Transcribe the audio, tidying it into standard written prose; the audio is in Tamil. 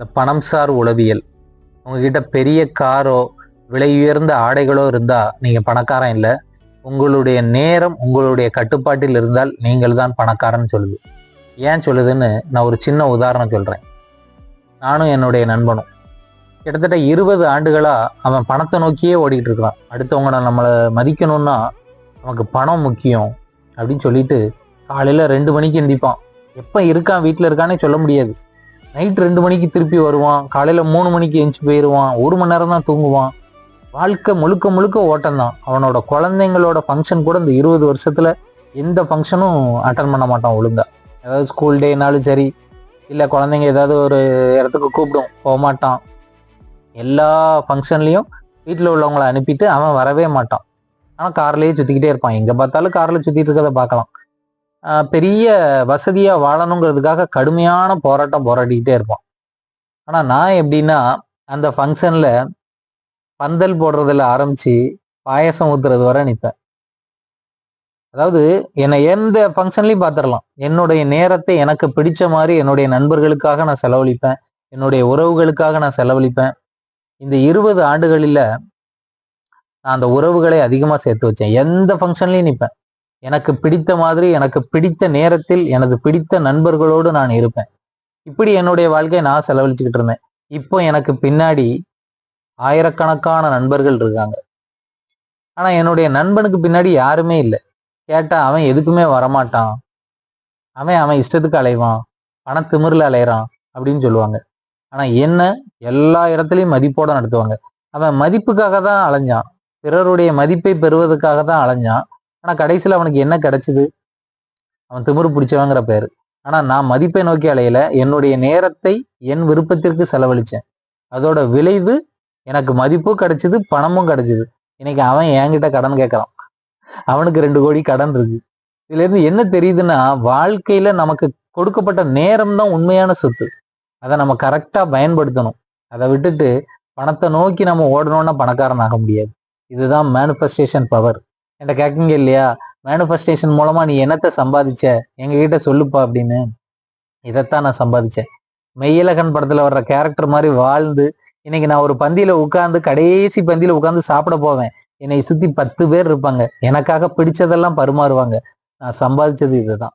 இந்த பணம் சார் உளவியல். உங்ககிட்ட பெரிய காரோ விலை உயர்ந்த ஆடைகளோ இருந்தால் நீங்கள் பணக்காரன் இல்லை. உங்களுடைய நேரம் உங்களுடைய கட்டுப்பாட்டில் இருந்தால் நீங்கள் தான் பணக்காரன் சொல்லுது. ஏன் சொல்லுதுன்னு நான் ஒரு சின்ன உதாரணம் சொல்கிறேன். நானும் என்னுடைய நண்பனும் கிட்டத்தட்ட 20 ஆண்டுகளாக அவன் பணத்தை நோக்கியே ஓடிக்கிட்டு இருக்கிறான். அடுத்தவங்க நம்மளை மதிக்கணும்னா நமக்கு பணம் முக்கியம் அப்படின்னு சொல்லிட்டு காலையில் 2 மணிக்கு எந்திப்பான். எப்போ இருக்கான் வீட்டில் இருக்கானே சொல்ல முடியாது. நைட் 2 மணிக்கு திருப்பி வருவான். காலையில் 3 மணிக்கு எந்திச்சு போயிடுவான். 1 மணி நேரம் தான் தூங்குவான். வாழ்க்கை முழுக்க முழுக்க ஓட்டம் தான். அவனோட குழந்தைங்களோட ஃபங்க்ஷன் கூட இந்த 20 வருஷத்துல எந்த ஃபங்க்ஷனும் அட்டன் பண்ண மாட்டான் ஒழுங்கா. ஏதாவது ஸ்கூல் டேனாலும் சரி, இல்லை குழந்தைங்க ஏதாவது ஒரு இடத்துக்கு கூப்பிடும், போக மாட்டான். எல்லா ஃபங்க்ஷன்லையும் வீட்டில் உள்ளவங்களை அனுப்பிட்டு அவன் வரவே மாட்டான். ஆனால் கார்லேயே சுற்றிக்கிட்டே இருப்பான். எங்கே பார்த்தாலும் காரில் சுற்றிட்டு இருக்கிறத பார்க்கலாம். பெரிய வசதியாக வாழணுங்கிறதுக்காக கடுமையான போராட்டம் போராடிக்கிட்டே இருப்பான். ஆனால் நான் எப்படின்னா, அந்த ஃபங்க்ஷனில் பந்தல் போடுறதுல ஆரம்பிச்சு பாயசம் ஊத்துறது வரை நிற்பேன். அதாவது என்னை எந்த ஃபங்க்ஷன்லையும் பார்த்துடலாம். என்னுடைய நேரத்தை எனக்கு பிடிச்ச மாதிரி என்னுடைய நண்பர்களுக்காக நான் செலவழிப்பேன். என்னுடைய உறவுகளுக்காக நான் செலவழிப்பேன். இந்த 20 ஆண்டுகளில் நான் அந்த உறவுகளை அதிகமாக சேர்த்து வச்சேன். எந்த ஃபங்க்ஷன்லையும் நிற்பேன். எனக்கு பிடித்த மாதிரி, எனக்கு பிடித்த நேரத்தில், எனது பிடித்த நண்பர்களோடு நான் இருப்பேன். இப்படி என்னுடைய வாழ்க்கையை நான் செலவழிச்சுக்கிட்டு இருந்தேன். இப்போ எனக்கு பின்னாடி ஆயிரக்கணக்கான நண்பர்கள் இருக்காங்க. ஆனா என்னுடைய நண்பனுக்கு பின்னாடி யாருமே இல்லை. கேட்டா அவன் எதுக்குமே வரமாட்டான், அவன் இஷ்டத்துக்கு அலைவான், பணத்திமிரில் அலையிறான் அப்படின்னு சொல்லுவாங்க. ஆனா என்ன எல்லா இடத்துலையும் மதிப்போட நடத்துவாங்க. அவன் மதிப்புக்காக தான் அலைஞ்சான், பிறருடைய மதிப்பை பெறுவதற்காக தான் அலைஞ்சான். ஆனா கடைசியில் அவனுக்கு என்ன கிடைச்சது? அவன் திமிரு பிடிச்சவங்கிற பேரு. ஆனா நான் மதிப்பை நோக்கி அலையல, என்னுடைய நேரத்தை என் விருப்பத்திற்கு செலவழிச்சேன். அதோட விளைவு எனக்கு மதிப்பும் கிடைச்சது, பணமும் கிடைச்சது. இன்னைக்கு அவன் என்கிட்ட கடன் கேட்கறான். அவனுக்கு 2 கோடி கடன் இருக்கு. இதுல இருந்து என்ன தெரியுதுன்னா, வாழ்க்கையில நமக்கு கொடுக்கப்பட்ட நேரம் தான் உண்மையான சொத்து. அதை நம்ம கரெக்டா பயன்படுத்தணும். அதை விட்டுட்டு பணத்தை நோக்கி நம்ம ஓடணும்னா பணக்காரன் ஆக முடியாது. இதுதான் மேனிஃபெஸ்டேஷன் பவர். என்கிட்ட கேட்குங்க இல்லையா, மேனிஃபெஸ்டேஷன் மூலமா நீ என்னத்தை சம்பாதிச்ச எங்ககிட்ட சொல்லுப்பா அப்படின்னு. இதைத்தான் நான் சம்பாதிச்சேன். மெய்யழகன் படத்துல வர்ற கேரக்டர் மாதிரி வாழ்ந்து இன்னைக்கு நான் ஒரு பந்தியில உட்கார்ந்து, கடைசி பந்தியில உட்கார்ந்து சாப்பிட போவேன். என்னை சுத்தி 10 பேர் இருப்பாங்க. எனக்காக பிடிச்சதெல்லாம் பரிமாறுவாங்க. நான் சம்பாதிச்சது இதுதான்.